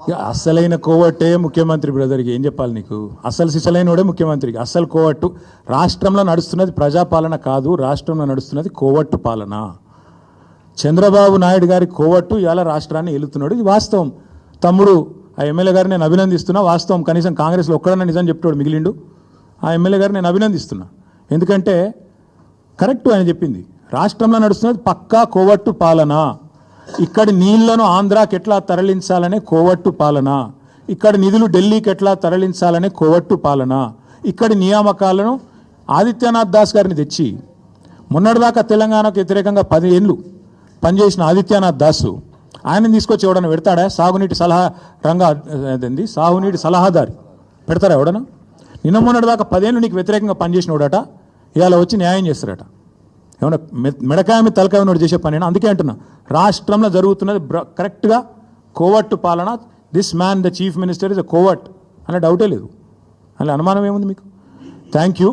ఇక అసలైన కోవట్టే ముఖ్యమంత్రి బ్రదర్కి ఏం చెప్పాలి నీకు? అసలు సిసలైనోడే ముఖ్యమంత్రికి. అసలు కోవట్టు రాష్ట్రంలో నడుస్తున్నది ప్రజాపాలన కాదు, రాష్ట్రంలో నడుస్తున్నది కోవట్టు పాలన. చంద్రబాబు నాయుడు గారి కోవట్టు ఇవాళ రాష్ట్రాన్ని ఏలుతున్నాడు. ఇది వాస్తవం. తమ్ముడు ఆ ఎమ్మెల్యే గారిని నేను అభినందిస్తున్నా. వాస్తవం. కనీసం కాంగ్రెస్లో ఒక్కడన్నా నిజం చెప్తాడు మిగిలిండు. ఆ ఎమ్మెల్యే గారిని నేను అభినందిస్తున్నా. ఎందుకంటే కరెక్ట్ ఆయన చెప్పింది. రాష్ట్రంలో నడుస్తున్నది పక్కా కోవట్టు పాలన. ఇక్కడి నీళ్లను ఆంధ్రాకి ఎట్లా తరలించాలనే కోవట్టు పాలన, ఇక్కడి నిధులు ఢిల్లీకి ఎట్లా తరలించాలనే కోవట్టు పాలన, ఇక్కడి నియామకాలను ఆదిత్యనాథ్ దాస్ గారిని తెచ్చి మొన్నటిదాకా తెలంగాణకు వ్యతిరేకంగా 10 ఏళ్ళు పనిచేసిన ఆదిత్యనాథ్ దాసు ఆయనని తీసుకొచ్చి ఎవడన్నా పెడతాడా? సాగునీటి సలహాదారి పెడతారా ఎవడన్నా? నిన్న మొన్నటిదాకా 10 ఏళ్ళు నీకు వ్యతిరేకంగా పనిచేసినోడట ఇవాళ వచ్చి న్యాయం చేస్తారట. ఏమన్నా మెడకాయ మీద తలకాయ ఉన్నోడు చేసే పని. అందుకే అంటున్నా, రాష్ట్రంలో జరుగుతున్నది కరెక్ట్గా కోవట్టు పాలన. This man the chief minister is a coward అనే డౌటే లేదు. అలా అనుమానం ఏముంది మీకు? Thank you.